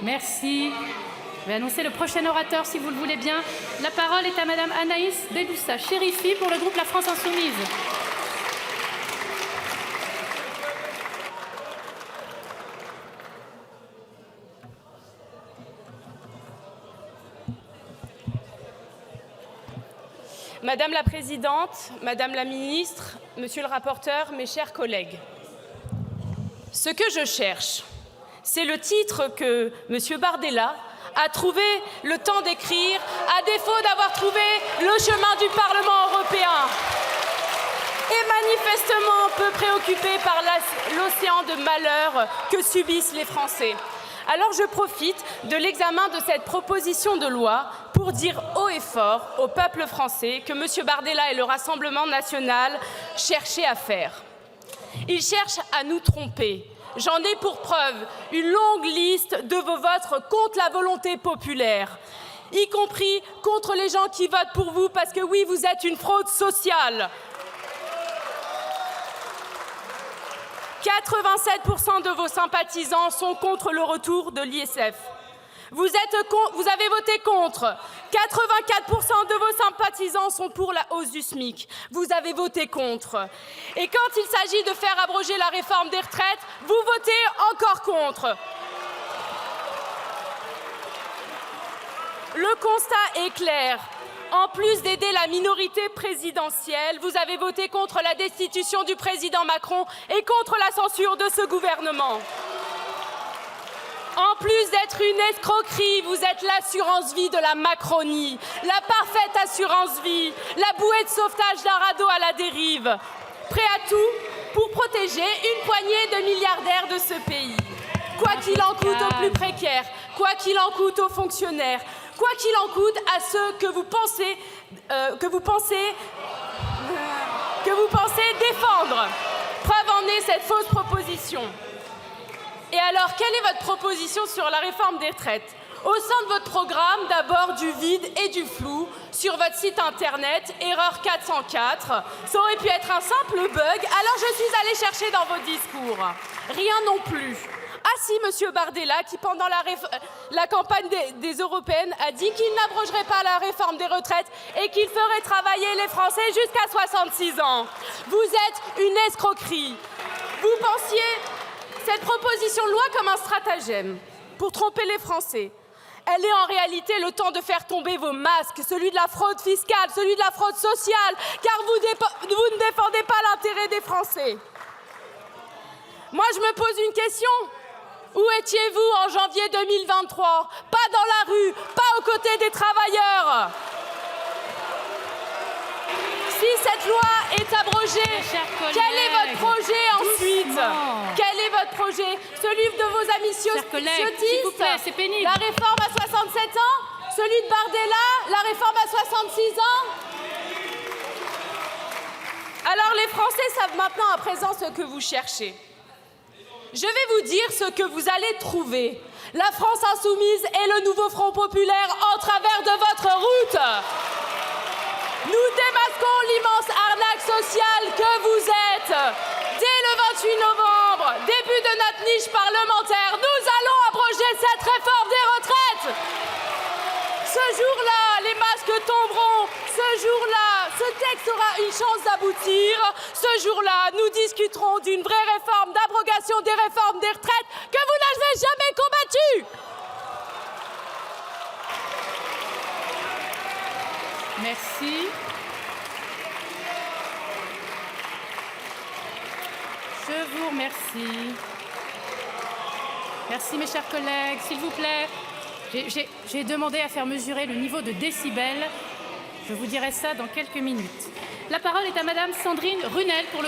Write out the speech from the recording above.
Merci. Je vais annoncer le prochain orateur, si vous le voulez bien. La parole est à Madame Anaïs Deloussa Chérifi pour le groupe La France Insoumise. Madame la Présidente, Madame la Ministre, Monsieur le rapporteur, mes chers collègues, ce que je cherche, c'est le titre que Monsieur Bardella a trouvé le temps d'écrire, à défaut d'avoir trouvé le chemin du Parlement européen. Et manifestement peu préoccupé par l'océan de malheur que subissent les Français. Alors je profite de l'examen de cette proposition de loi pour dire haut et fort au peuple français que M. Bardella et le Rassemblement national cherchaient à faire. Ils cherchent à nous tromper. J'en ai pour preuve une longue liste de vos votes contre la volonté populaire, y compris contre les gens qui votent pour vous parce que oui, vous êtes une fraude sociale. 87% de vos sympathisants sont contre le retour de l'ISF. Vous avez voté contre. 84% de vos sympathisants sont pour la hausse du SMIC. Vous avez voté contre. Et quand il s'agit de faire abroger la réforme des retraites, vous votez encore contre. Le constat est clair. En plus d'aider la minorité présidentielle, vous avez voté contre la destitution du président Macron et contre la censure de ce gouvernement. En plus d'être une escroquerie, vous êtes l'assurance vie de la Macronie, la parfaite assurance vie, la bouée de sauvetage d'un radeau à la dérive, prêt à tout pour protéger une poignée de milliardaires de ce pays. Quoi qu'il en coûte aux plus précaires, quoi qu'il en coûte aux fonctionnaires, quoi qu'il en coûte à ceux que vous pensez défendre. Preuve en est cette fausse proposition. Et alors, quelle est votre proposition sur la réforme des retraites? Au sein de votre programme, d'abord du vide et du flou. Sur votre site internet, erreur 404. Ça aurait pu être un simple bug, alors je suis allée chercher dans vos discours. Rien non plus. Ah si, Monsieur Bardella, qui pendant la campagne des européennes a dit qu'il n'abrogerait pas la réforme des retraites et qu'il ferait travailler les Français jusqu'à 66 ans. Vous êtes une escroquerie. Vous pensiez cette proposition de loi comme un stratagème pour tromper les Français. Elle est en réalité le temps de faire tomber vos masques, celui de la fraude fiscale, celui de la fraude sociale, car vous ne défendez pas l'intérêt des Français. Moi, je me pose une question. Où étiez-vous en janvier 2023? Pas dans la rue, pas aux côtés des travailleurs. Si cette loi est abrogée, quel est votre projet ensuite? Quel est votre projet? Celui de vos amis ciotistes? C'est pénible. La réforme à 67 ans? Celui de Bardella? La réforme à 66 ans? Alors les Français savent maintenant à présent ce que vous cherchez. Je vais vous dire ce que vous allez trouver. La France insoumise et le nouveau Front populaire en travers de votre route. Nous démasquons l'immense arnaque sociale que vous êtes. Dès le 28 novembre, début de notre niche parlementaire, nous allons abroger cette réforme des retraites. Ce jour-là, les masques tomberont. Ce jour-là, ce texte aura une chance d'aboutir. Ce jour-là, nous discuterons d'une vraie réforme d'abrogation des réformes des retraites que vous n'avez jamais combattue. Merci. Je vous remercie. Merci mes chers collègues. S'il vous plaît, j'ai demandé à faire mesurer le niveau de décibels. Je vous dirai ça dans quelques minutes. La parole est à Madame Sandrine Runel pour le groupe